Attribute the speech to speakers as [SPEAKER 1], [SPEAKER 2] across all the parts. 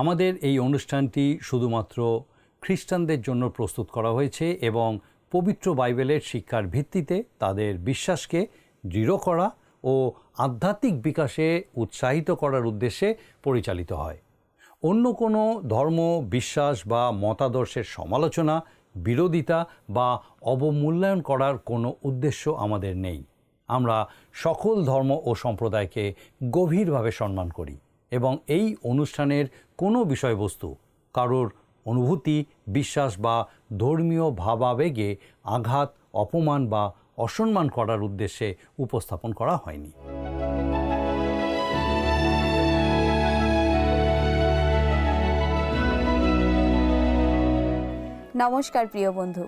[SPEAKER 1] আমাদের এই অনুষ্ঠানটি শুধুমাত্র খ্রিস্টানদের জন্য প্রস্তুত করা হয়েছে এবং পবিত্র বাইবেলের শিক্ষার ভিত্তিতে তাদের বিশ্বাসকে দৃঢ় করা ও আধ্যাত্মিক বিকাশে উৎসাহিত করার উদ্দেশ্যে পরিচালিত হয়। অন্য কোনো ধর্ম, বিশ্বাস বা মতাদর্শের সমালোচনা, বিরোধিতা বা অবমূল্যায়ন করার কোনো উদ্দেশ্য আমাদের নেই। আমরা সকল ধর্ম ও সম্প্রদায়কে গভীরভাবে সম্মান করি এবং এই অনুষ্ঠানের কোনো বিষয়বস্তু কারোর অনুভূতি, বিশ্বাস বা ধর্মীয় ভাবাবেগে আঘাত, অপমান বা অসম্মান করার উদ্দেশ্যে উপস্থাপন করা হয়নি।
[SPEAKER 2] নমস্কার প্রিয় বন্ধু,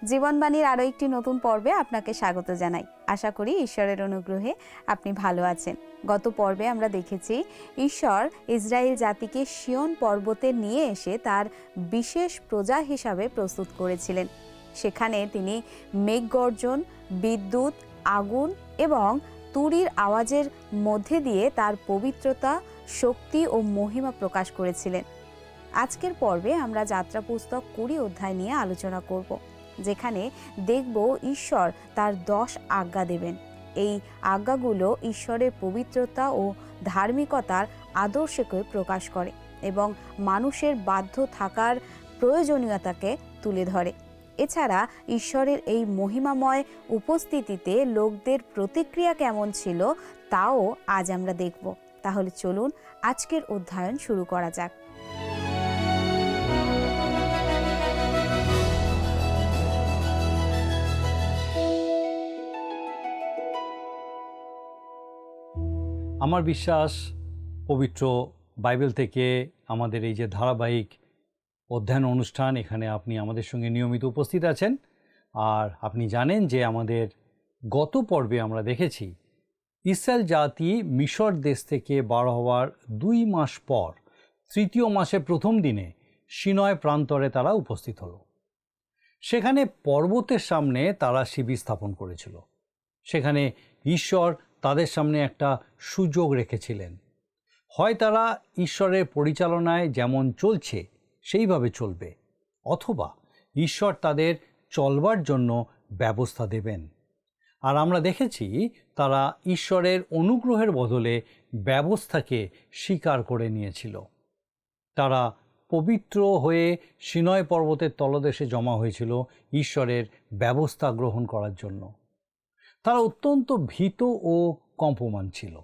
[SPEAKER 2] জীবনবাণীর আরও একটি নতুন পর্বে আপনাকে স্বাগত জানাই। আশা করি ঈশ্বরের অনুগ্রহে আপনি ভালো আছেন। গত পর্বে আমরা দেখেছি ঈশ্বর ইসরায়েল জাতিকে সিয়ন পর্বতে নিয়ে এসে তার বিশেষ প্রজা হিসাবে প্রস্তুত করেছিলেন। সেখানে তিনি মেঘগর্জন, বিদ্যুৎ, আগুন এবং তুরীর আওয়াজের মধ্যে দিয়ে তার পবিত্রতা, শক্তি ও মহিমা প্রকাশ করেছিলেন। আজকের পর্বে আমরা যাত্রা পুস্তক 20 অধ্যায় নিয়ে আলোচনা করব, যেখানে দেখব ঈশ্বর তার 10 আজ্ঞা দেবেন। এই আজ্ঞাগুলো ঈশ্বরের পবিত্রতা ও ধার্মিকতার আদর্শকে প্রকাশ করে এবং মানুষের বাধ্য থাকার প্রয়োজনীয়তাকে তুলে ধরে। এছাড়া ঈশ্বরের এই মহিমাময় উপস্থিতিতে লোকদের প্রতিক্রিয়া কেমন ছিল তাও আজ আমরা দেখব। তাহলে চলুন আজকের অধ্যয়ন শুরু করা যাক।
[SPEAKER 1] আমার বিশ্বাস পবিত্র বাইবেল থেকে আমাদের এই যে ধারাবাহিক অধ্যয়ন অনুষ্ঠান, এখানে আপনি আমাদের সঙ্গে নিয়মিত উপস্থিত আছেন। আর আপনি জানেন যে আমাদের গত পর্বে আমরা দেখেছি ইসরায়েল জাতি মিশর দেশ থেকে বার হওয়ার 2 মাস পর তৃতীয় মাসের প্রথম দিনে সিনয় প্রান্তরে তারা উপস্থিত হলো। সেখানে পর্বতের সামনে তারা শিবির স্থাপন করেছিল। সেখানে ঈশ্বর তাদের সামনে একটা সুযোগ রেখেছিলেন। হয় তারা ঈশ্বরের পরিচালনায় যেমন চলছে সেইভাবে চলবে, অথবা ঈশ্বর তাদের চলবার জন্য ব্যবস্থা দেবেন। আর আমরা দেখেছি তারা ঈশ্বরের অনুগ্রহের বদলে ব্যবস্থাকে স্বীকার করে নিয়েছিল। তারা পবিত্র হয়ে সিনয় পর্বতের তলদেশে জমা হয়েছিল ঈশ্বরের ব্যবস্থা গ্রহণ করার জন্য। তারা অত্যন্ত ভীত ও কম্পমান ছিল।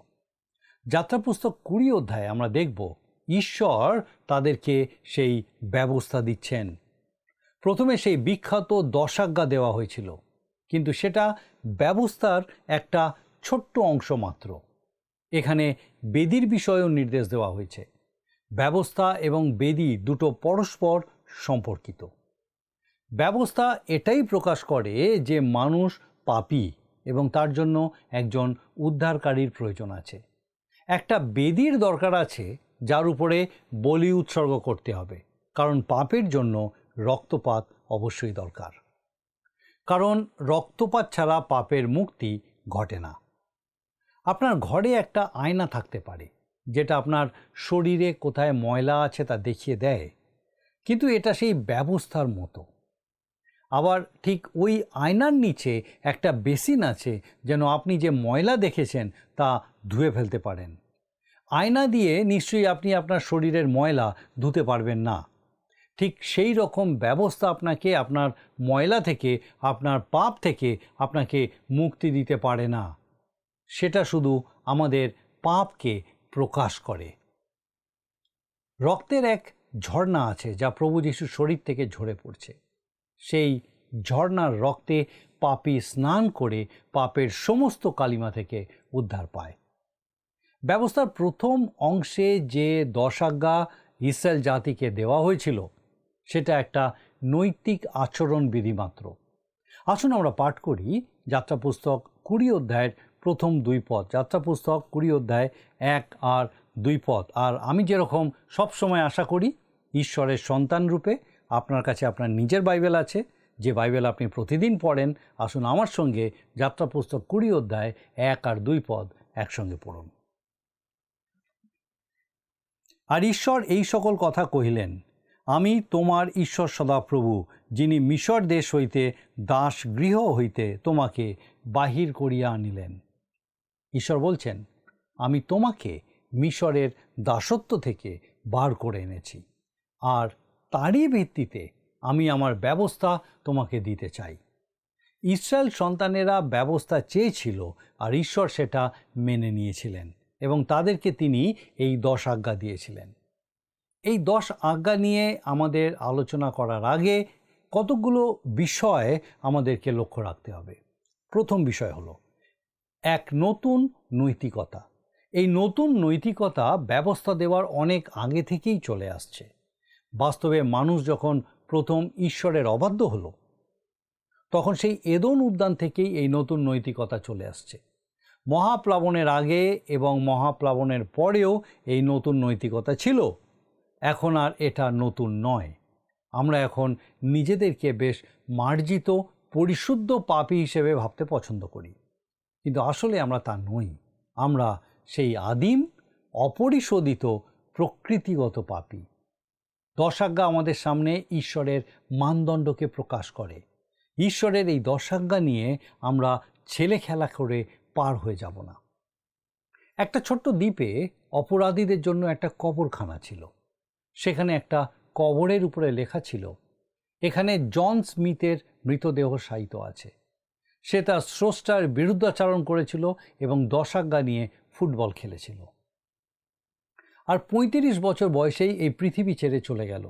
[SPEAKER 1] যাত্রা পুস্তক 20 অধ্যায়ে আমরা দেখব ঈশ্বর তাদেরকে সেই ব্যবস্থা দিচ্ছেন। প্রথমে সেই বিখ্যাত 10 আজ্ঞা দেওয়া হয়েছিল, কিন্তু সেটা ব্যবস্থার একটা ছোট্ট অংশ মাত্র। এখানে বেদির বিষয়েও নির্দেশ দেওয়া হয়েছে। ব্যবস্থা এবং বেদি দুটো পরস্পর সম্পর্কিত। ব্যবস্থা এটাই প্রকাশ করে যে মানুষ পাপী এবং তার জন্য একজন উদ্ধারকারীর প্রয়োজন আছে। একটা বেদির দরকার আছে যার উপরে বলি উৎসর্গ করতে হবে, কারণ পাপের জন্য রক্তপাত অবশ্যই দরকার। কারণ রক্তপাত ছাড়া পাপের মুক্তি ঘটে না। আপনার ঘরে একটা আয়না থাকতে পারে যেটা আপনার শরীরে কোথায় ময়লা আছে তা দেখিয়ে দেয়, কিন্তু এটা সেই ব্যবস্থার মতো। আবার ঠিক ওই আয়নার নিচে একটা বেসিন আছে, যেন আপনি যে ময়লা দেখেছেন তা ধুয়ে ফেলতে পারেন। আয়না দিয়ে নিশ্চয়ই আপনি আপনার শরীরের ময়লা ধুতে পারবেন না। ঠিক সেই রকম ব্যবস্থা আপনাকে আপনার ময়লা থেকে, আপনার পাপ থেকে আপনাকে মুক্তি দিতে পারে না। সেটা শুধু আমাদের পাপকে প্রকাশ করে। রক্তের এক ঝর্ণা আছে যা প্রভু যিশুর শরীর থেকে ঝরে পড়ছে। সেই ঝর্ণার রক্তে পাপী স্নান করে পাপের সমস্ত কালিমা থেকে উদ্ধার পায়। ব্যবস্থার প্রথম অংশে যে 10 আজ্ঞা ইসরায়েল জাতিকে দেওয়া হয়েছিল সেটা একটা নৈতিক আচরণ বিধি মাত্র। আসুন আমরা পাঠ করি যাত্রা পুস্তক 20 অধ্যায়ের প্রথম 2 পদ। যাত্রা পুস্তক 20 অধ্যায় 1 আর 2 পদ। আর আমি যেরকম সবসময় আশা করি ঈশ্বরের সন্তান রূপে আপনার কাছে আপনার নিজের বাইবেল আছে, যে বাইবেল আপনি প্রতিদিন পড়েন। আসুন আমার সঙ্গে যাত্রা পুস্তক 20 অধ্যায় 1 আর 2 পদ একসঙ্গে পড়ুন। আর ঈশ্বর এই সকল কথা কহিলেন, আমি তোমার ঈশ্বর সদাপ্রভু, যিনি মিশর দেশ হইতে দাস গৃহ হইতে তোমাকে বাহির করিয়া আনিলেন। ঈশ্বর বলছেন, আমি তোমাকে মিশরের দাসত্ব থেকে বার করে এনেছি, আর তারই ভিত্তিতে আমি আমার ব্যবস্থা তোমাকে দিতে চাই। ইসরায়েল সন্তানেরা ব্যবস্থা চেয়েছিল, আর ঈশ্বর সেটা মেনে নিয়েছিলেন এবং তাদেরকে তিনি এই 10 আজ্ঞা দিয়েছিলেন। এই 10 আজ্ঞা নিয়ে আমাদের আলোচনা করার আগে কতগুলো বিষয় আমাদেরকে লক্ষ্য রাখতে হবে। প্রথম বিষয় হলো এক নতুন নৈতিকতা। এই নতুন নৈতিকতা ব্যবস্থা দেওয়ার অনেক আগে থেকেই চলে আসছে। বাস্তবে মানুষ যখন প্রথম ঈশ্বরের অবাধ্য হলো, তখন সেই এদন উদ্যান থেকেই এই নতুন নৈতিকতা চলে আসছে। মহাপ্লাবনের আগে এবং মহাপ্লাবনের পরেও এই নতুন নৈতিকতা ছিল। এখন আর এটা নতুন নয়। আমরা এখন নিজেদেরকে বেশ মার্জিত, পরিশুদ্ধ পাপী হিসেবে ভাবতে পছন্দ করি, কিন্তু আসলে আমরা তা নই। আমরা সেই আদিম, অপরিশোধিত, প্রকৃতিগত পাপী। 10 আজ্ঞা আমাদের সামনে ঈশ্বরের মানদণ্ডকে প্রকাশ করে। ঈশ্বরের এই 10 আজ্ঞা নিয়ে আমরা ছেলে খেলা করে পার হয়ে যাব না। একটা ছোট্ট দ্বীপে অপরাধীদের জন্য একটা কবরখানা ছিল। সেখানে একটা কবরের উপরে লেখা ছিল, এখানে জন স্মিথের মৃতদেহ শায়িত আছে। সে তার স্রষ্টার বিরুদ্ধাচরণ করেছিল এবং 10 আজ্ঞা নিয়ে ফুটবল খেলেছিল। আর 35 বছর বয়সেই এই পৃথিবী ছেড়ে চলে গেল।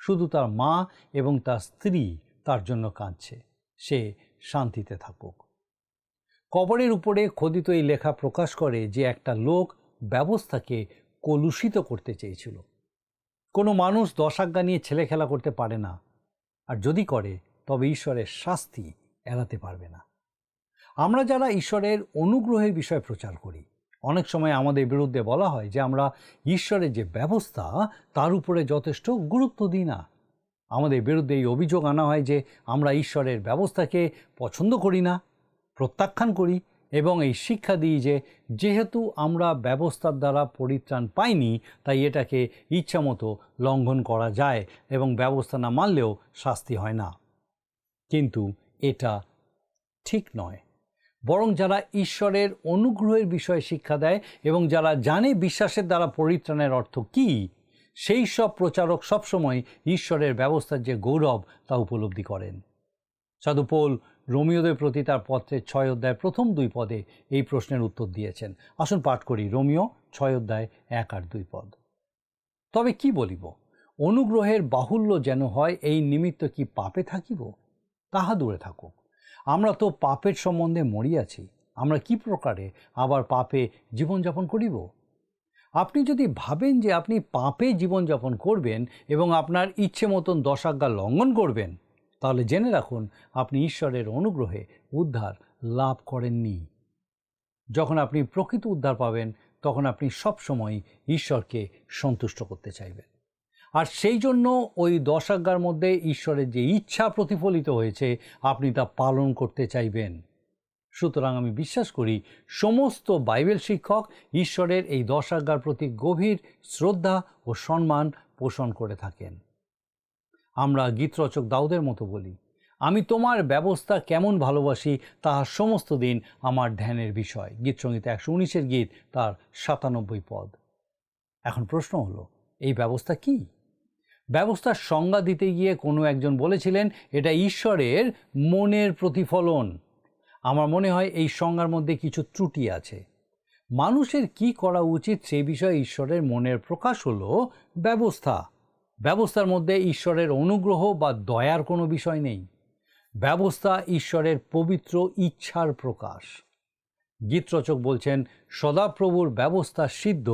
[SPEAKER 1] শুধু তার মা এবং তার স্ত্রী তার জন্য কাঁদছে। সে শান্তিতে থাকুক। কবরের উপরে খোদিত এই লেখা প্রকাশ করে যে একটা লোক ব্যবস্থাকে কলুষিত করতে চেয়েছিল। কোনো মানুষ 10 আজ্ঞা নিয়ে ছেলে খেলা করতে পারে না, আর যদি করে তবে ঈশ্বরের শাস্তি এড়াতে পারবে না। আমরা যারা ঈশ্বরের অনুগ্রহের বিষয় প্রচার করি, অনেক সময় আমাদের বিরুদ্ধে বলা হয় যে আমরা ঈশ্বরের যে ব্যবস্থা তার উপরে যথেষ্ট গুরুত্ব দিই না। আমাদের বিরুদ্ধে এই অভিযোগ আনা হয় যে আমরা ঈশ্বরের ব্যবস্থাকে পছন্দ করি না, প্রত্যাখ্যান করি এবং এই শিক্ষা দিই যে যেহেতু আমরা ব্যবস্থার দ্বারা পরিত্রাণ পাইনি, তাই এটাকে ইচ্ছামতো লঙ্ঘন করা যায় এবং ব্যবস্থা না মানলেও শাস্তি হয় না। কিন্তু এটা ঠিক নয়। বরং যারা ঈশ্বরের অনুগ্রহের বিষয়ে শিক্ষা দেয় এবং যারা জানে বিশ্বাসের দ্বারা পরিত্রাণের অর্থ কী, সেই সব প্রচারক সবসময় ঈশ্বরের ব্যবস্থার যে গৌরব তা উপলব্ধি করেন। সাধু পৌল রোমিওদের প্রতি তার পত্রের 6 অধ্যায় প্রথম 2 পদে এই প্রশ্নের উত্তর দিয়েছেন। আসুন পাঠ করি রোমিও 6 অধ্যায় 1 আর 2 পদ। তবে কি বলিব, অনুগ্রহের বাহুল্য যেন হয়, এই নিমিত্ত কি পাপে থাকিব? তাহা দূরে থাকুক। আমরা তো পাপের সম্বন্ধে মরিয়াছি, আমরা কি প্রকারে আবার পাপে জীবনযাপন করিব? আপনি যদি ভাবেন যে আপনি পাপে জীবনযাপন করবেন এবং আপনার ইচ্ছে মতন 10 আজ্ঞা লঙ্ঘন করবেন, তাহলে জেনে রাখুন আপনি ঈশ্বরের অনুগ্রহে উদ্ধার লাভ করেননি। যখন আপনি প্রকৃত উদ্ধার পাবেন, তখন আপনি সবসময় ঈশ্বরকে সন্তুষ্ট করতে চাইবেন। আর সেই জন্য ওই 10 আজ্ঞার মধ্যে ঈশ্বরের যে ইচ্ছা প্রতিফলিত হয়েছে, আপনি তা পালন করতে চাইবেন। সুতরাং আমি বিশ্বাস করি সমস্ত বাইবেল শিক্ষক ঈশ্বরের এই 10 আজ্ঞার প্রতি গভীর শ্রদ্ধা ও সম্মান পোষণ করে থাকেন। আমরা গীতরচক দাউদের মতো বলি, আমি তোমার ব্যবস্থা কেমন ভালোবাসি, তাহা সমস্ত দিন আমার ধ্যানের বিষয়। গীতসংহিতা 119-এর গীত, তার 97 পদ। এখন প্রশ্ন হলো, এই ব্যবস্থা কি? ব্যবস্থার সংজ্ঞা দিতে গিয়ে কোনো একজন বলেছিলেন এটা ঈশ্বরের মনের প্রতিফলন। আমার মনে হয় এই সংজ্ঞার মধ্যে কিছু ত্রুটি আছে। মানুষের কি করা উচিত সেই বিষয়ে ঈশ্বরের মনের প্রকাশ হলো ব্যবস্থা। ব্যবস্থার মধ্যে ঈশ্বরের অনুগ্রহ বা দয়ার কোনো বিষয় নেই। ব্যবস্থা ঈশ্বরের পবিত্র ইচ্ছার প্রকাশ। গীতরচক বলছেন, সদাপ্রভুর ব্যবস্থা সিদ্ধ,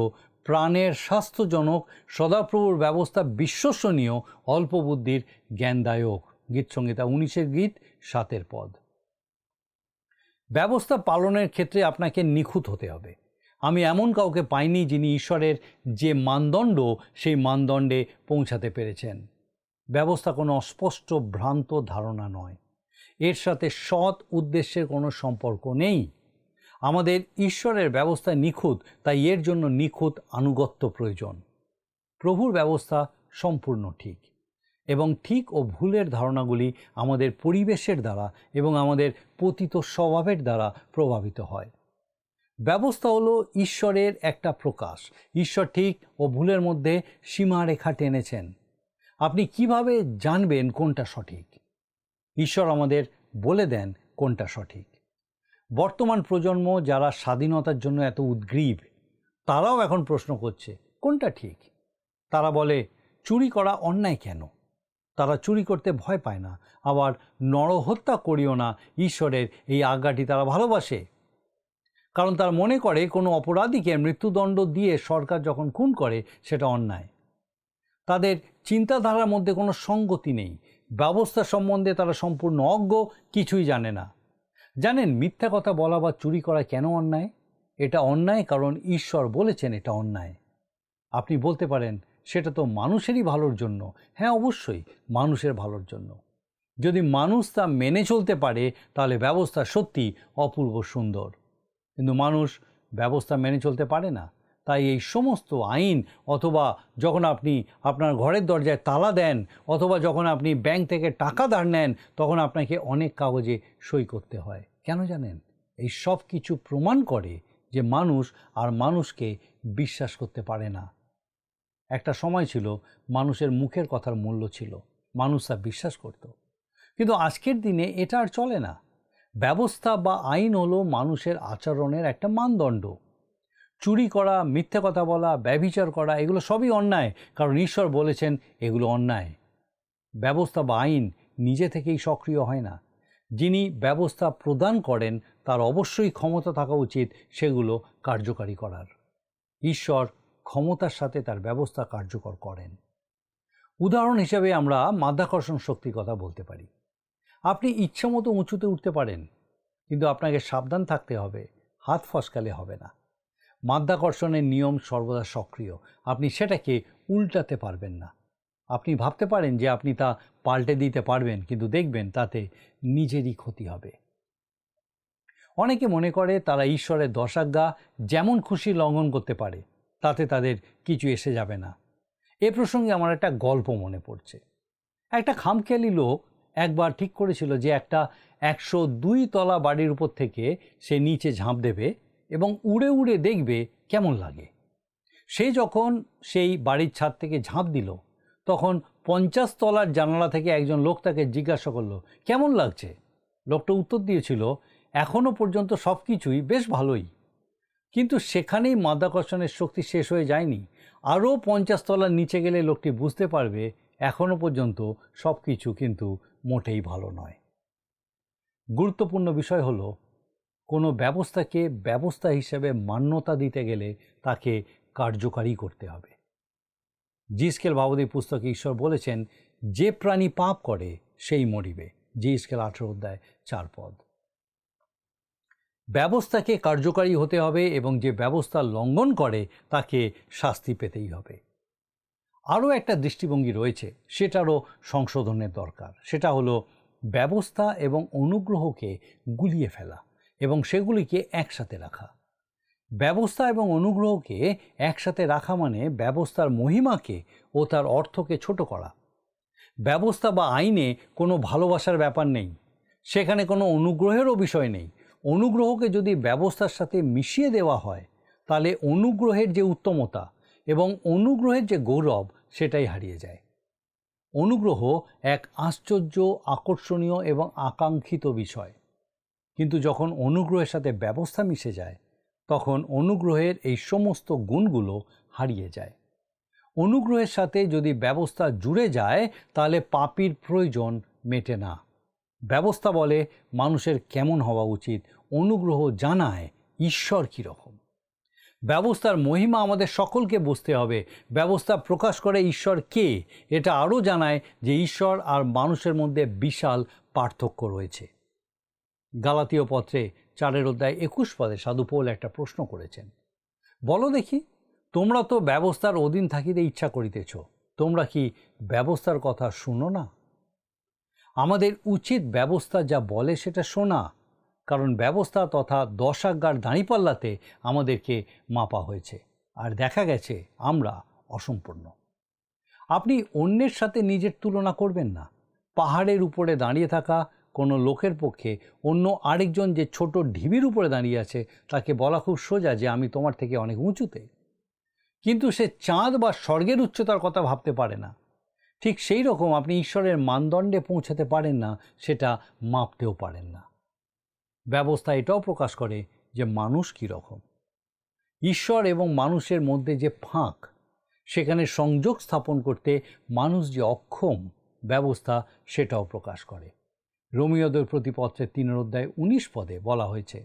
[SPEAKER 1] প্রাণের স্বাস্থ্যজনক। সদাপ্রভুর ব্যবস্থা বিশ্বসনীয়, অল্প বুদ্ধির জ্ঞানদায়ক। গীতসংহিতা 19-এর গীত, 7 পদ। ব্যবস্থা পালনের ক্ষেত্রে আপনাকে নিখুঁত হতে হবে। আমি এমন কাউকে পাইনি যিনি ঈশ্বরের যে মানদণ্ড সেই মানদণ্ডে পৌঁছাতে পেরেছেন। ব্যবস্থা কোনো অস্পষ্ট ভ্রান্ত ধারণা নয়, এর সাথে সৎ উদ্দেশ্যের কোনো সম্পর্ক নেই। আমাদের ঈশ্বরের ব্যবস্থা নিখুঁত, তাই এর জন্য নিখুঁত আনুগত্য প্রয়োজন। প্রভুর ব্যবস্থা সম্পূর্ণ ঠিক, এবং ঠিক ও ভুলের ধারণাগুলি আমাদের পরিবেশের দ্বারা এবং আমাদের পতিত স্বভাবের দ্বারা প্রভাবিত হয়। ব্যবস্থা হলো ঈশ্বরের একটা প্রকাশ। ঈশ্বর ঠিক ও ভুলের মধ্যে সীমারেখা টেনেছেন। আপনি কিভাবে জানবেন কোনটা সঠিক? ঈশ্বর আমাদের বলে দেন কোনটা সঠিক। বর্তমান প্রজন্ম যারা স্বাধীনতার জন্য এত উদ্গ্রীব, তারাও এখন প্রশ্ন করছে কোনটা ঠিক। তারা বলে চুরি করা অন্যায় কেন? তারা চুরি করতে ভয় পায় না। আবার নরহত্যা করিও না ঈশ্বরের এই আজ্ঞাটি তারা ভালোবাসে, কারণ তারা মনে করে কোনো অপরাধীকে মৃত্যুদণ্ড দিয়ে সরকার যখন খুন করে সেটা অন্যায়। তাদের চিন্তাধারার মধ্যে কোনো সঙ্গতি নেই। ব্যবস্থা সম্বন্ধে তারা সম্পূর্ণ অজ্ঞ, কিছুই জানে না। জানেন মিথ্যা কথা বলা বা চুরি করা কেন অন্যায়? এটা অন্যায় কারণ ঈশ্বর বলেছেন এটা অন্যায়। আপনি বলতে পারেন সেটা তো মানুষেরই ভালোর জন্য। হ্যাঁ, অবশ্যই মানুষের ভালোর জন্য। যদি মানুষ তা মেনে চলতে পারে তাহলে ব্যবস্থা সত্যি অপূর্ব সুন্দর। কিন্তু মানুষ ব্যবস্থা মেনে চলতে পারে না। তাই এই সমস্ত আইন, অথবা যখন আপনি আপনার ঘরের দরজায় তালা দেন, অথবা যখন আপনি ব্যাংক থেকে টাকা ধার নেন, তখন আপনাকে অনেক কাগজে সই করতে হয়। কেন জানেন? এই সব কিছু প্রমাণ করে যে মানুষ আর মানুষকে বিশ্বাস করতে পারে না। একটা সময় ছিল মানুষের মুখের কথার মূল্য ছিল, মানুষ তা বিশ্বাস করত। কিন্তু আজকের দিনে এটা আর চলে না। ব্যবস্থা বা আইন হলো মানুষের আচরণের একটা মানদণ্ড। চুরি করা, মিথ্যে কথা বলা, ব্যভিচার করা, এগুলো সবই অন্যায়, কারণ ঈশ্বর বলেছেন এগুলো অন্যায়। ব্যবস্থা বা আইন নিজে থেকেই সক্রিয় হয় না। যিনি ব্যবস্থা প্রদান করেন তার অবশ্যই ক্ষমতা থাকা উচিত সেগুলো কার্যকারী করার। ঈশ্বর ক্ষমতার সাথে তার ব্যবস্থা কার্যকর করেন। উদাহরণ হিসেবে আমরা মাধ্যাকর্ষণ শক্তির কথা বলতে পারি। আপনি ইচ্ছামতো উঁচুতে উঠতে পারেন, কিন্তু আপনাকে সাবধান থাকতে হবে, হাত ফসকালে হবে না। মাধ্যাকর্ষণের নিয়ম সর্বদা সক্রিয়, আপনি সেটাকে উল্টাতে পারবেন না। আপনি ভাবতে পারেন যে আপনি তা পাল্টে দিতে পারবেন, কিন্তু দেখবেন তাতে নিজেরই ক্ষতি হবে। অনেকে মনে করে তারা ঈশ্বরের 10 আজ্ঞা যেমন খুশি লঙ্ঘন করতে পারে, তাতে তাদের কিছু এসে যাবে না। এ প্রসঙ্গে আমার একটা গল্প মনে পড়ছে। একটা খামখেয়ালি লোক একবার ঠিক করেছিল যে একটা 102 তলা বাড়ির উপর থেকে সে নিচে ঝাঁপ দেবে এবং উড়ে উড়ে দেখবে কেমন লাগে। সে যখন সেই বাড়ির ছাদ থেকে ঝাঁপ দিল, তখন 50 তলার জানালা থেকে একজন লোক তাকে জিজ্ঞাসা করলো কেমন লাগছে। লোকটা উত্তর দিয়েছিল, এখনও পর্যন্ত সব কিছুই বেশ ভালোই। কিন্তু সেখানেই মাধ্যাকর্ষণের শক্তি শেষ হয়ে যায়নি। আরও 50 তলার নিচে গেলে লোকটি বুঝতে পারবে এখনও পর্যন্ত সব কিছু কিন্তু মোটেই ভালো নয়। গুরুত্বপূর্ণ বিষয় হলো, কোনো ব্যবস্থাকে ব্যবস্থা হিসেবে মান্যতা দিতে গেলে তাকে কার্যকারী করতে হবে। জিএসকেল ভাবদী পুস্তকে ঈশ্বর বলেছেন, যে প্রাণী পাপ করে সেই মরিবে। জিএসকেল 18 অধ্যায় 4 পদ। ব্যবস্থাকে কার্যকারী হতে হবে এবং যে ব্যবস্থা লঙ্ঘন করে তাকে শাস্তি পেতেই হবে। আরও একটা দৃষ্টিভঙ্গি রয়েছে, সেটারও সংশোধনের দরকার। সেটা হলো ব্যবস্থা এবং অনুগ্রহকে গুলিয়ে ফেলা এবং সেগুলিকে একসাথে রাখা। ব্যবস্থা এবং অনুগ্রহকে একসাথে রাখা মানে ব্যবস্থার মহিমাকে ও তার অর্থকে ছোট করা। ব্যবস্থা বা আইনে কোনো ভালোবাসার ব্যাপার নেই, সেখানে কোনো অনুগ্রহেরও বিষয় নেই। অনুগ্রহকে যদি ব্যবস্থার সাথে মিশিয়ে দেওয়া হয়, তাহলে অনুগ্রহের যে উত্তমতা এবং অনুগ্রহের যে গৌরব সেটাই হারিয়ে যায়। অনুগ্রহ এক আশ্চর্য, আকর্ষণীয় এবং আকাঙ্ক্ষিত বিষয়, কিন্তু যখন অনুগ্রহের সাথে ব্যবস্থা মিশে যায়, তখন অনুগ্রহের এই সমস্ত গুণগুলো হারিয়ে যায়। অনুগ্রহের সাথে যদি ব্যবস্থা জুড়ে যায়, তাহলে পাপীর প্রয়োজন মেটে না। ব্যবস্থা বলে মানুষের কেমন হওয়া উচিত, অনুগ্রহ জানায় ঈশ্বর কীরকম। ব্যবস্থার মহিমা আমাদের সকলকে বুঝতে হবে। ব্যবস্থা প্রকাশ করে ঈশ্বর কে, এটা আরও জানায় যে ঈশ্বর আর মানুষের মধ্যে বিশাল পার্থক্য রয়েছে। গালাতীয় পত্রে 4 অধ্যায় 21 পদে সাধু পৌল একটা প্রশ্ন করেছেন, বলো দেখি, তোমরা তো ব্যবস্থার অধীন থাকিতে ইচ্ছা করিতেছ, তোমরা কি ব্যবস্থার কথা শুনো না? আমাদের উচিত ব্যবস্থা যা বলে সেটা শোনা, কারণ ব্যবস্থা তথা 10 আজ্ঞার দাঁড়িপাল্লাতে আমাদেরকে মাপা হয়েছে, আর দেখা গেছে আমরা অসম্পূর্ণ। আপনি অন্যের সাথে নিজের তুলনা করবেন না। পাহাড়ের উপরে দাঁড়িয়ে থাকা কোনো লোকের পক্ষে অন্য আরেকজন যে ছোট ঢিবির উপরে দাঁড়িয়ে আছে তাকে বলা খুব সোজা যে আমি তোমার থেকে অনেক উঁচুতে, কিন্তু সে চাঁদ বা স্বর্গের উচ্চতার কথা ভাবতে পারে না। ঠিক সেই রকম আপনি ঈশ্বরের মানদণ্ডে পৌঁছাতে পারেন না, সেটা মাপতেও পারেন না। ব্যবস্থা এটাও প্রকাশ করে যে মানুষ কী রকম। ঈশ্বর এবং মানুষের মধ্যে যে ফাঁক, সেখানে সংযোগ স্থাপন করতে মানুষ যে অক্ষম, ব্যবস্থা সেটাও প্রকাশ করে। রোমীয়দের প্রতি পত্রের 3:19 বলা হয়েছে,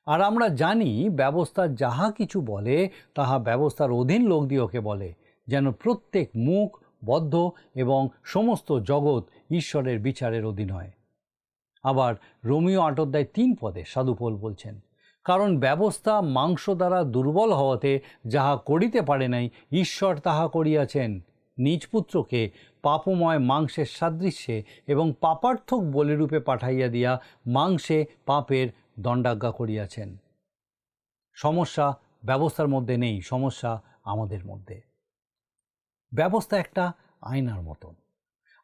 [SPEAKER 1] আর আমরা জানি ব্যবস্থা যাহা কিছু বলে তাহা ব্যবস্থার অধীন লোক দিওকে বলে, যেন প্রত্যেক মুখ বদ্ধ এবং সমস্ত জগৎ ঈশ্বরের বিচারের অধীন হয়। আবার রোমীয় 8:3 সাধু পৌল বলছেন, কারণ ব্যবস্থা মাংস দ্বারা দুর্বল হওয়াতে যাহা করিতে পারে নাই, ঈশ্বর তাহা করিয়াছেন, নিজ পুত্রকে পাপময় মাংসের সাদৃশ্যে এবং পাপার্থক বলিরূপে পাঠাইয়া দিয়া মাংসে পাপের দণ্ডাজ্ঞা করিয়াছেন। সমস্যা ব্যবস্থার মধ্যে নেই, সমস্যা আমাদের মধ্যে। ব্যবস্থা একটা আয়নার মতন।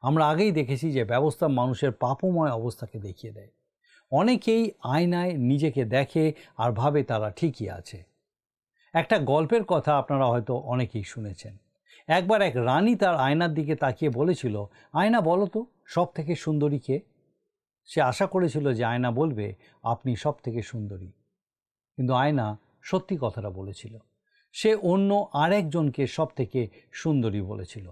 [SPEAKER 1] আমরা আগেই দেখেছি যে ব্যবস্থা মানুষের পাপময় অবস্থাকে দেখিয়ে দেয়। অনেকেই আয়নায় নিজেকে দেখে আর ভাবে তারা ঠিকই আছে। একটা গল্পের কথা আপনারা হয়তো অনেকেই শুনেছেন। একবার এক রানী তার আয়নার দিকে তাকিয়ে বলেছিল, আয়না বলো তো সব থেকে সুন্দরী কে? সে আশা করেছিল যে আয়না বলবে, আপনি সব থেকে সুন্দরী। কিন্তু আয়না সত্যি কথাটা বলেছিল, সে অন্য আরেকজনকে সব থেকে সুন্দরী বলেছিল।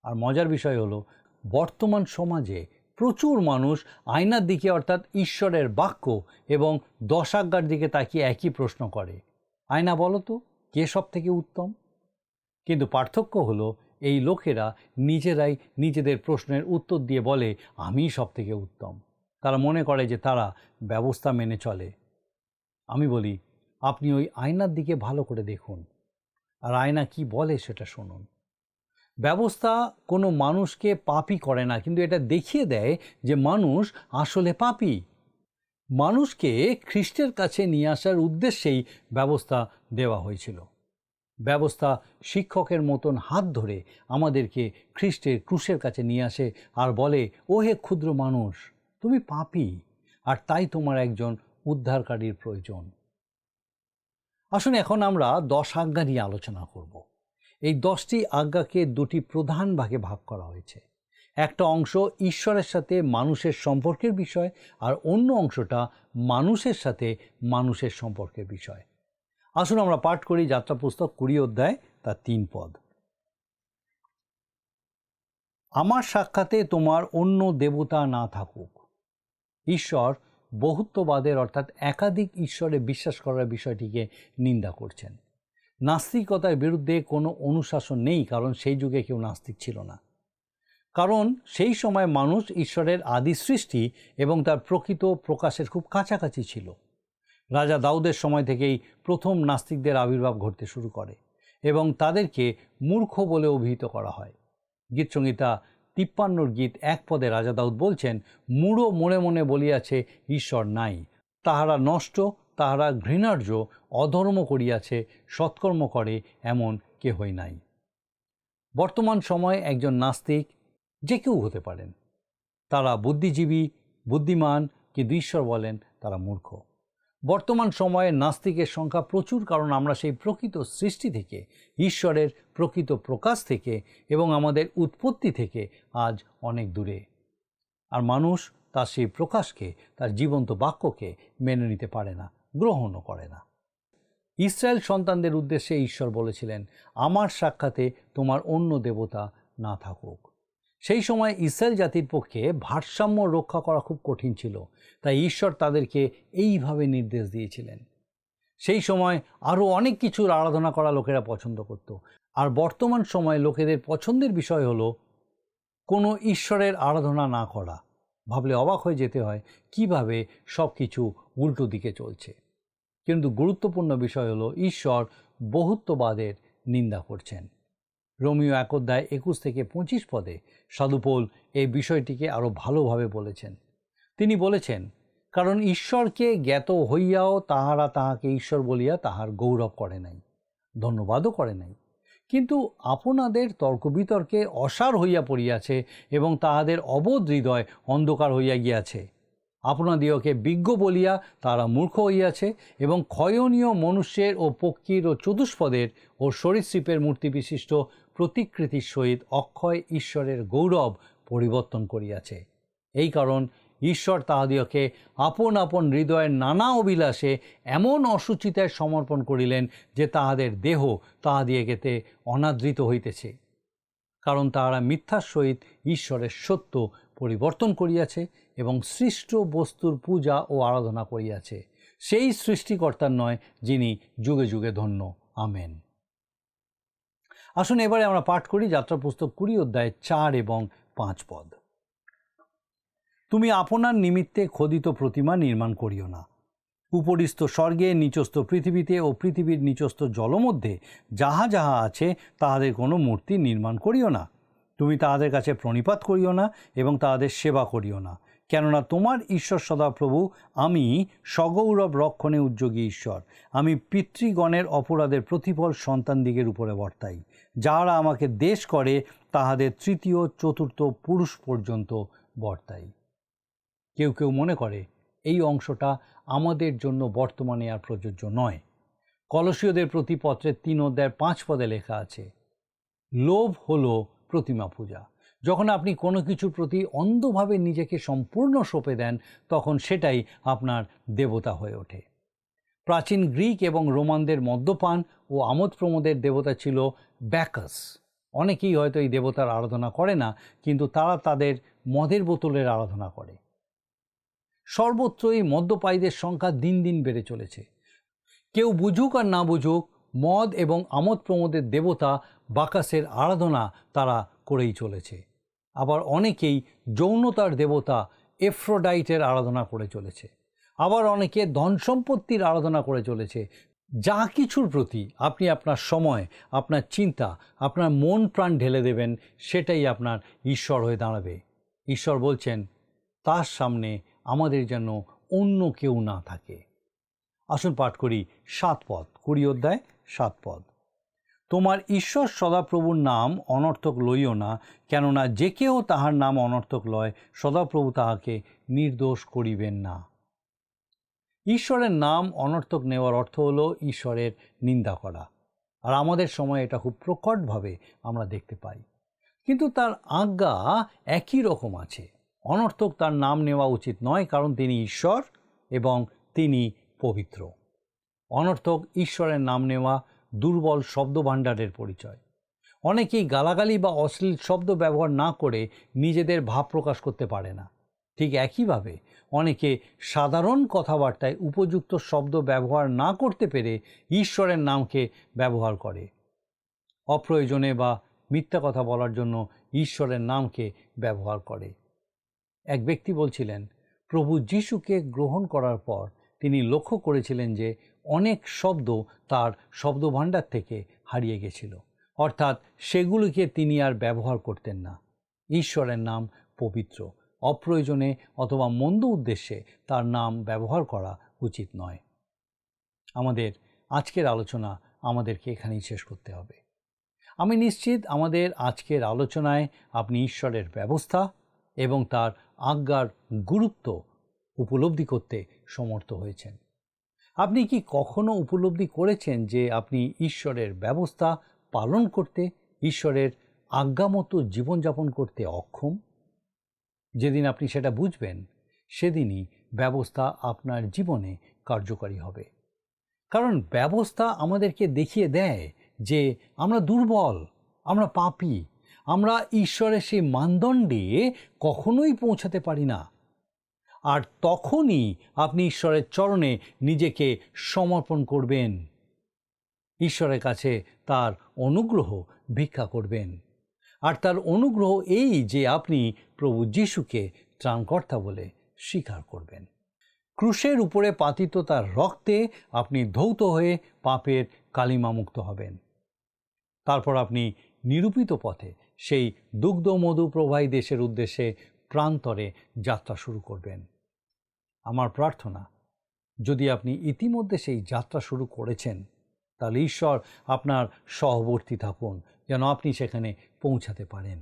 [SPEAKER 1] আর মজার বিষয় হলো, বর্তমান সমাজে প্রচুর মানুষ আয়নার দিকে অর্থাৎ ঈশ্বরের বাক্য এবং 10 আজ্ঞার দিকে তাকিয়ে একই প্রশ্ন করে, আয়না বলো তো কে সব থেকে উত্তম? কিন্তু পার্থক্য হলো, এই লোকেরা নিজেরাই নিজেদের প্রশ্নের উত্তর দিয়ে বলে আমি সব থেকে উত্তম। তারা মনে করে যে তারা ব্যবস্থা মেনে চলে। আমি বলি, আপনি ওই আয়নার দিকে ভালো করে দেখুন, আর আয়না কি বলে সেটা শুনুন। ব্যবস্থা কোনো মানুষকে পাপী করে না, কিন্তু এটা দেখিয়ে দেয় যে মানুষ আসলে পাপী। মানুষকে খ্রিস্টের কাছে নিয়ে আসার উদ্দেশ্যেই ব্যবস্থা দেওয়া হয়েছিল। ব্যবস্থা শিক্ষকের মতন হাত ধরে আমাদেরকে খ্রিস্টের ক্রুশের কাছে নিয়ে আসে আর বলে, ও হে ক্ষুদ্র মানুষ, তুমি পাপী, আর তাই তোমার একজন উদ্ধারকারীর প্রয়োজন। আসুন এখন আমরা 10 আজ্ঞা নিয়ে আলোচনা করব। এই 10টি আজ্ঞাকে দুটি প্রধান ভাগে ভাগ করা হয়েছে। একটা অংশ ঈশ্বরের সাথে মানুষের সম্পর্কের বিষয়, আর অন্য অংশটা মানুষের সাথে মানুষের সম্পর্কের বিষয়। আসুন আমরা পাঠ করি যাত্রা পুস্তক 20 অধ্যায় তার 3 পদ। আমার সাক্ষাতে তোমার অন্য দেবতা না থাকুক। ঈশ্বর বহুত্ববাদের অর্থাৎ একাধিক ঈশ্বরে বিশ্বাস করার বিষয়টিকে নিন্দা করছেন। নাস্তিকতার বিরুদ্ধে কোনো অনুশাসন নেই, কারণ সেই যুগে কেউ নাস্তিক ছিল না। কারণ সেই সময় মানুষ ঈশ্বরের আদি সৃষ্টি এবং তার প্রকৃত প্রকাশের খুব কাছাকাছি ছিল। রাজা দাউদের সময় থেকেই প্রথম নাস্তিকদের আবির্ভাব ঘটতে শুরু করে এবং তাদেরকে মূর্খ বলে অভিহিত করা হয়। গীতসংহিতা 53 গীত 1 পদে রাজা দাউদ বলছেন, মূঢ় মনে মনে বলিয়াছে ঈশ্বর নাই, তাহারা নষ্ট, তাহারা ঘৃণার্য, অধর্ম করিয়াছে, সৎকর্ম করে এমন কেহই নাই। বর্তমান সময়ে একজন নাস্তিক যে কেউ হতে পারেন। তারা বুদ্ধিজীবী, বুদ্ধিমান, কিন্তু ঈশ্বর বলেন তারা মূর্খ। বর্তমান সময়ে নাস্তিকের সংখ্যা প্রচুর, কারণ আমরা সেই প্রকৃত সৃষ্টি থেকে, ঈশ্বরের প্রকৃত প্রকাশ থেকে এবং আমাদের উৎপত্তি থেকে আজ অনেক দূরে। আর মানুষ তার সেই প্রকাশকে, তার জীবন্ত বাক্যকে মেনে নিতে পারে না, গ্রহণও করে না। ইসরায়েল সন্তানদের উদ্দেশ্যে ঈশ্বর বলেছিলেন, আমার সাক্ষাতে তোমার অন্য দেবতা না থাকুক। সেই সময় ইসরায়েল জাতির পক্ষে ভারসাম্য রক্ষা করা খুব কঠিন ছিল, তাই ঈশ্বর তাদেরকে এইভাবে নির্দেশ দিয়েছিলেন। সেই সময় আরও অনেক কিছুর আরাধনা করা লোকেরা পছন্দ করত, আর বর্তমান সময়ে লোকেদের পছন্দের বিষয় হলো কোনো ঈশ্বরের আরাধনা না করা। ভাবলে অবাক হয়ে যেতে হয় কিভাবে সব কিছু উল্টো দিকে চলছে। কিন্তু গুরুত্বপূর্ণ বিষয় হলো ঈশ্বর বহুত্ববাদের নিন্দা করছেন। রোমীয় 1 অধ্যায় 21 থেকে 25 পদে সাধু পৌল এই বিষয়টিকে আরও ভালোভাবে বলেছেন। তিনি বলেছেন, কারণ ঈশ্বরকে জ্ঞাত হইয়াও তাহারা তাহাকে ঈশ্বর বলিয়া তাহার গৌরব করে নাই, ধন্যবাদও করে নাই, কিন্তু আপনাদের তর্কবিতর্কে অসার হইয়া পড়িয়াছে এবং তাহাদের অবোধ হৃদয় অন্ধকার হইয়া গিয়াছে। আপনাদিওকে বিজ্ঞ বলিয়া তারা মূর্খ হইয়াছে এবং ক্ষয়নীয় মনুষ্যের ও পক্ষীর ও চতুষ্পদের ও সরীসৃপের মূর্তি বিশিষ্ট প্রতিকৃতির সহিত অক্ষয় ঈশ্বরের গৌরব পরিবর্তন করিয়াছে। এই কারণ ঈশ্বর তাহাদিওকে আপন আপন হৃদয়ের নানা অভিলাষে এমন অসুচিতায় সমর্পণ করিলেন যে তাহাদের দেহ তাহাদিওকেতে অনাদৃত হইতেছে। কারণ তাহারা মিথ্যার সহিত ঈশ্বরের সত্য পরিবর্তন করিয়াছে এবং সৃষ্ট বস্তুর পূজা ও আরাধনা করিয়াছে, সেই সৃষ্টিকর্তার নয়, যিনি যুগে যুগে ধন্য। আমেন। আসুন এবারে আমরা পাঠ করি যাত্রা পুস্তক 20 অধ্যায় 4 এবং 5 পদ। তুমি আপনার নিমিত্তে খোদিত প্রতিমা নির্মাণ করিও না। উপরিস্থ স্বর্গে, নিচস্থ পৃথিবীতে ও পৃথিবীর নিচস্থ জলমধ্যে যাহা যাহা আছে তাহাদের কোনো মূর্তি নির্মাণ করিও না। তুমি তাহাদের কাছে প্রণিপাত করিও না এবং তাহাদের সেবা করিও না, কেননা তোমার ঈশ্বর সদাপ্রভু আমি সগৌরব রক্ষণে উদ্যোগী ঈশ্বর। আমি পিতৃগণের অপরাধের প্রতিফল সন্তানদিগের উপরে বর্তাই, যাহারা আমাকে দেশ করে তাহাদের তৃতীয় চতুর্থ পুরুষ পর্যন্ত বর্তাই। কেউ কেউ মনে করে এই অংশটা আমাদের জন্য বর্তমানে আর প্রযোজ্য নয়। কলসীয়দের প্রতি পত্রের 3 অধ্যায় 5 পদে লেখা আছে, লোভ হলো প্রতিমা পূজা। যখন আপনি কোনো কিছুর প্রতি অন্ধভাবে নিজেকে সম্পূর্ণ সঁপে দেন, তখন সেটাই আপনার দেবতা হয়ে ওঠে। প্রাচীন গ্রিক এবং রোমানদের মদ্যপান ও আমোদ প্রমোদের দেবতা ছিল ব্যাকাস। অনেকেই হয়তো এই দেবতার আরাধনা করে না, কিন্তু তারা তাদের মদের বোতলের আরাধনা করে। সর্বত্রই মদ্যপায়ীদের সংখ্যা দিন দিন বেড়ে চলেছে। কেউ বুঝুক আর না বুঝুক, মদ এবং আমোদ প্রমোদের দেবতা বাকাসের আরাধনা তারা করেই চলেছে। আবার অনেকেই যৌনতার দেবতা এফ্রোডাইটের আরাধনা করে চলেছে। আবার অনেকে ধন সম্পত্তির আরাধনা করে চলেছে। যা কিছুর প্রতি আপনি আপনার সময়, আপনার চিন্তা, আপনার মন প্রাণ ঢেলে দেবেন, সেটাই আপনার ঈশ্বর হয়ে দাঁড়াবে। ঈশ্বর বলছেন, তার সামনে আমাদের যেন অন্য কেউ না থাকে। আসুন পাঠ করি 7 পদ, 20 অধ্যায় 7 পদ। তোমার ঈশ্বর সদাপ্রভুর নাম অনর্থক লইও না, কেননা যে কেউ তাহার নাম অনর্থক লয়, সদাপ্রভু তাহাকে নির্দোষ করিবেন না। ঈশ্বরের নাম অনর্থক নেওয়ার অর্থ হলো ঈশ্বরের নিন্দা করা। আর আমাদের সময় এটা খুব প্রকটভাবে আমরা দেখতে পাই। কিন্তু তার আজ্ঞা একই রকম আছে। অনর্থক তার নাম নেওয়া উচিত নয়, কারণ তিনি ঈশ্বর এবং তিনি পবিত্র। অনর্থক ঈশ্বরের নাম নেওয়া দুর্বল শব্দভাণ্ডারের পরিচয়। অনেকেই গালাগালি বা অশ্লীল শব্দ ব্যবহার না করে নিজেদের ভাব প্রকাশ করতে পারে না। ঠিক একইভাবে অনেকে সাধারণ কথাবার্তায় উপযুক্ত শব্দ ব্যবহার না করতে পেরে ঈশ্বরের নামকে ব্যবহার করে। অপ্রয়োজনে বা মিথ্যা কথা বলার জন্য ঈশ্বরের নামকে ব্যবহার করে। এক ব্যক্তি বলছিলেন, প্রভু যিশুকে গ্রহণ করার পর তিনি লক্ষ্য করেছিলেন যে অনেক শব্দ তার শব্দভাণ্ডার থেকে হারিয়ে গেছিল, অর্থাৎ সেগুলিকে তিনি আর ব্যবহার করতেন না। ঈশ্বরের নাম পবিত্র। অপ্রয়োজনে অথবা মন্দ উদ্দেশ্যে তার নাম ব্যবহার করা উচিত নয়। আমাদের আজকের আলোচনা আমাদেরকে এখানেই শেষ করতে হবে। আমি নিশ্চিত আমাদের আজকের আলোচনায় আপনি ঈশ্বরের ব্যবস্থা এবং তার আজ্ঞার গুরুত্ব উপলব্ধি করতে সমর্থ হয়েছেন। আপনি কি কখনো উপলব্ধি করেছেন যে আপনি ঈশ্বরের ব্যবস্থা পালন করতে, ঈশ্বরের আজ্ঞা মতো জীবনযাপন করতে অক্ষম? যেদিন আপনি সেটা বুঝবেন, সেদিনই ব্যবস্থা আপনার জীবনে কার্যকারী হবে। কারণ ব্যবস্থা আমাদেরকে দেখিয়ে দেয় যে আমরা দুর্বল, আমরা পাপী, আমরা ঈশ্বরের সেই মানদণ্ডে কখনোই পৌঁছাতে পারি না। আর তখনই আপনি ঈশ্বরের চরণে নিজেকে সমর্পণ করবেন, ঈশ্বরের কাছে তার অনুগ্রহ ভিক্ষা করবেন। আর তার অনুগ্রহ এই যে আপনি প্রভু যিশুকে ত্রাণকর্তা বলে স্বীকার করবেন। ক্রুশের উপরে পাতিত তার রক্তে আপনি ধৌত হয়ে পাপের কালিমামুক্ত হবেন। তারপর আপনি নিরূপিত পথে সেই দুগ্ধ মধু প্রবাহী দেশের উদ্দেশ্যে প্রান্তরে যাত্রা শুরু করবেন। আমার প্রার্থনা, যদি আপনি ইতিমধ্যে সেই যাত্রা শুরু করেছেন, তাহলে ঈশ্বর আপনার সহবর্তী থাকুন, যেন আপনি সেখানে পৌঁছাতে পারেন।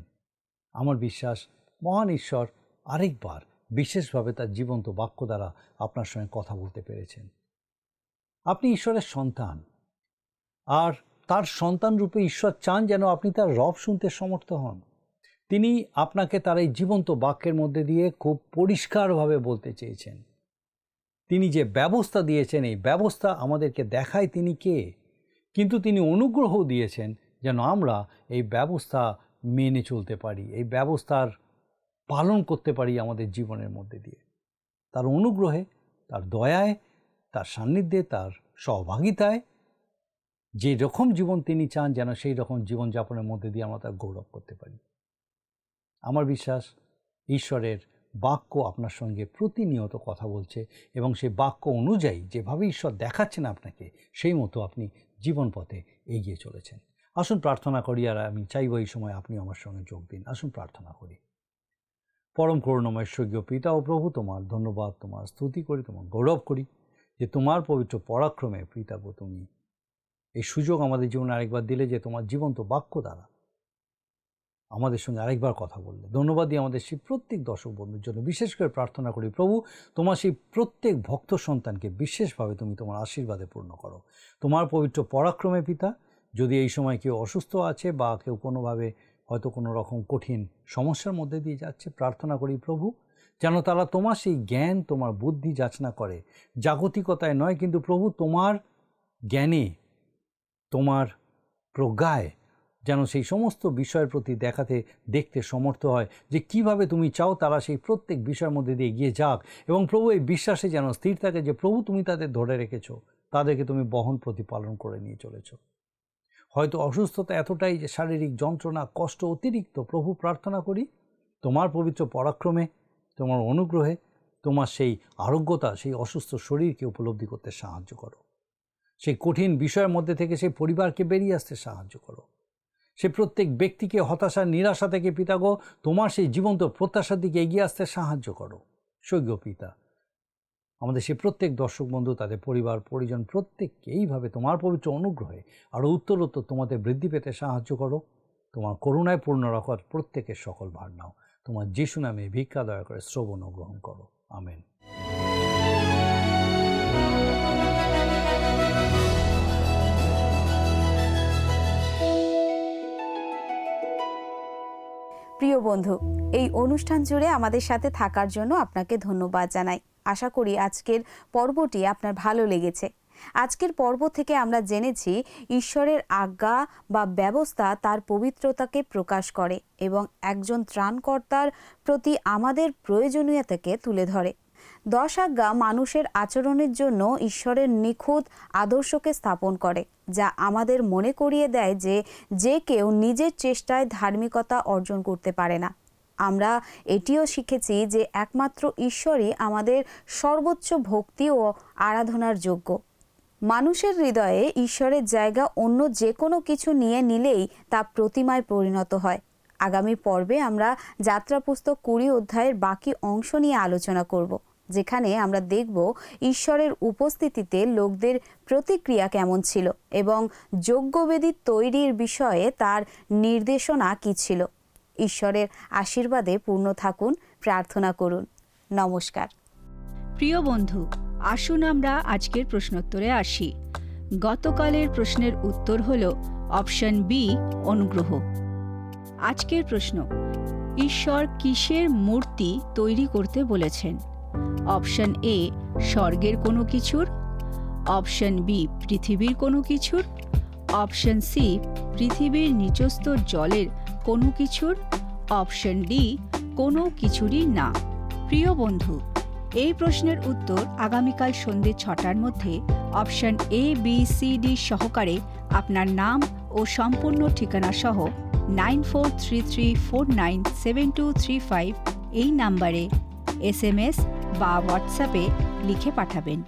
[SPEAKER 1] আমার বিশ্বাস মহান ঈশ্বর আরেকবার বিশেষভাবে তার জীবন্ত বাক্য দ্বারা আপনার সঙ্গে কথা বলতে পেরেছেন। আপনি ঈশ্বরের সন্তান, আর তার সন্তান রূপে ঈশ্বর চান যেন আপনি তার রব শুনতে সমর্থ হন। তিনি আপনাকে তার এই জীবন্ত বাক্যের মধ্যে দিয়ে খুব পরিষ্কারভাবে বলতে চেয়েছেন। তিনি যে ব্যবস্থা দিয়েছেন, এই ব্যবস্থা আমাদেরকে দেখায় তিনি কে, কিন্তু তিনি অনুগ্রহ দিয়েছেন যেন আমরা এই ব্যবস্থা মেনে চলতে পারি, এই ব্যবস্থার পালন করতে পারি আমাদের জীবনের মধ্যে দিয়ে। তার অনুগ্রহে, তার দয়ায়, তার সান্নিধ্যে, তার সহভাগিতায় যে রকম জীবন তিনি চান যেন সেই রকম জীবনযাপনের মধ্যে দিয়ে আমরা তার গৌরব করতে পারি। আমার বিশ্বাস ঈশ্বরের বাক্য আপনার সঙ্গে প্রতিনিয়ত কথা বলছে, এবং সেই বাক্য অনুযায়ী যেভাবে ঈশ্বর দেখাচ্ছেন আপনাকে, সেই মতো আপনি জীবন পথে এগিয়ে চলেছেন। আসুন প্রার্থনা করি, আর আমি চাইব এই সময় আপনি আমার সঙ্গে যোগ দিন। আসুন প্রার্থনা করি। পরম করুণাময় স্বর্গীয় পিতা ও প্রভু, তোমার ধন্যবাদ, তোমার স্তুতি করি, তোমার গৌরব করি যে তোমার পবিত্র পরাক্রমে পিতাব তুমি এই সুযোগ আমাদের জীবনে আরেকবার দিলে যে তোমার জীবন্ত বাক্য দ্বারা আমাদের সঙ্গে আরেকবার কথা বললে। ধন্যবাদ দিয়ে আমাদের সেই প্রত্যেক দর্শক বন্ধুর জন্য বিশেষ করে প্রার্থনা করি প্রভু, তোমার সেই প্রত্যেক ভক্ত সন্তানকে বিশেষভাবে তুমি তোমার আশীর্বাদে পূর্ণ করো। তোমার পবিত্র পরাক্রমে পিতা, যদি এই সময় কেউ অসুস্থ আছে বা কেউ কোনোভাবে হয়তো কোনো রকম কঠিন সমস্যার মধ্যে দিয়ে যাচ্ছে, প্রার্থনা করি প্রভু যেন তারা তোমার সেই জ্ঞান, তোমার বুদ্ধি যাচনা করে, জাগতিকতায় নয় কিন্তু প্রভু তোমার জ্ঞানে, তোমার প্রজ্ঞায় যেন সেই সমস্ত বিষয়ের প্রতি দেখতে সমর্থ হয় যে কিভাবে তুমি চাও তারা সেই প্রত্যেক বিষয়ের মধ্যে দিয়ে এগিয়ে যাক, এবং প্রভু এই বিশ্বাসে যেন স্থির থাকে যে প্রভু তুমি তাদের ধরে রেখেছো, তাদেরকে তুমি বহন প্রতিপালন করে নিয়ে চলেছ। হয়তো অসুস্থতা এতটাই যে শারীরিক যন্ত্রণা, কষ্ট অতিরিক্ত, প্রভু প্রার্থনা করি তোমার পবিত্র পরাক্রমে, তোমার অনুগ্রহে, তোমার সেই আরোগ্যতা সেই অসুস্থ শরীরকে উপলব্ধি করতে সাহায্য করো। সেই কঠিন বিষয়ের মধ্যে থেকে সেই পরিবারকে বেরিয়ে আসতে সাহায্য করো। সে প্রত্যেক ব্যক্তিকে হতাশা, নিরাশা থেকে পিতাগো তোমার সেই জীবন্ত প্রত্যাশার দিকে এগিয়ে আসতে সাহায্য করো। স্বর্গীয় পিতা, আমাদের সেই প্রত্যেক দর্শক বন্ধু, তাদের পরিবার পরিজন প্রত্যেককে এইভাবে তোমার পবিত্র অনুগ্রহে আরও উত্তরোত্তর তোমাদের বৃদ্ধি পেতে সাহায্য করো। তোমার করুণায় পূর্ণ রাখার প্রত্যেকের সকল ভার নাও। তোমার যিশু নামে ভিক্ষা দয়া করে শ্রবণ ও গ্রহণ করো। আমেন।
[SPEAKER 2] প্রিয় বন্ধু, এই অনুষ্ঠান জুড়ে আমাদের সাথে থাকার জন্য আপনাকে ধন্যবাদ জানাই। আশা করি আজকের পর্বটি আপনার ভালো লেগেছে। আজকের পর্ব থেকে আমরা জেনেছি ঈশ্বরের আজ্ঞা বা ব্যবস্থা তার পবিত্রতাকে প্রকাশ করে এবং একজন ত্রাণকর্তার প্রতি আমাদের প্রয়োজনীয়তাকে তুলে ধরে। 10 আজ্ঞা মানুষের আচরণের জন্য ঈশ্বরের নিখুঁত আদর্শকে স্থাপন করে, যা আমাদের মনে করিয়ে দেয় যে কেউ নিজের চেষ্টায় ধার্মিকতা অর্জন করতে পারে না। আমরা এটিও শিখেছি যে একমাত্র ঈশ্বরই আমাদের সর্বোচ্চ ভক্তি ও আরাধনার যোগ্য। মানুষের হৃদয়ে ঈশ্বরের জায়গা অন্য যে কোনো কিছু নিয়ে নিলেই তা প্রতিমায় পরিণত হয়। আগামী পর্বে আমরা যাত্রা পুস্তক 20 অধ্যায়ের বাকি অংশ নিয়ে আলোচনা করব, যেখানে আমরা দেখব ঈশ্বরের উপস্থিতিতে লোকদের প্রতিক্রিয়া কেমন ছিল এবং যজ্ঞবেদী তৈরির বিষয়ে তার নির্দেশনা কী ছিল। ঈশ্বরের আশীর্বাদে পূর্ণ থাকুন, প্রার্থনা করুন। নমস্কার।
[SPEAKER 3] প্রিয় বন্ধু, আসুন আমরা আজকের প্রশ্নোত্তরে আসি। গতকালের প্রশ্নের উত্তর হল অপশন বি, অনুগ্রহ। আজকের প্রশ্ন, ঈশ্বর কিসের মূর্তি তৈরি করতে বলেছেন? অপশন এ, স্বর্গের কোনো কিছুর। অপশন বি, পৃথিবীর কোনো কিছুর। অপশন সি, পৃথিবীর নিচস্থ জলের কোনো কিছুর। অপশন ডি, কোনো কিছুরই না। প্রিয় বন্ধু, এই প্রশ্নের উত্তর আগামীকাল সন্ধ্যে 6টার মধ্যে option A, B, C, D সহকারে আপনার নাম ও সম্পূর্ণ ঠিকানা সহ 9433497235 এই নাম্বারে SMS বা হোয়াটসঅ্যাপে লিখে পাঠাবেন।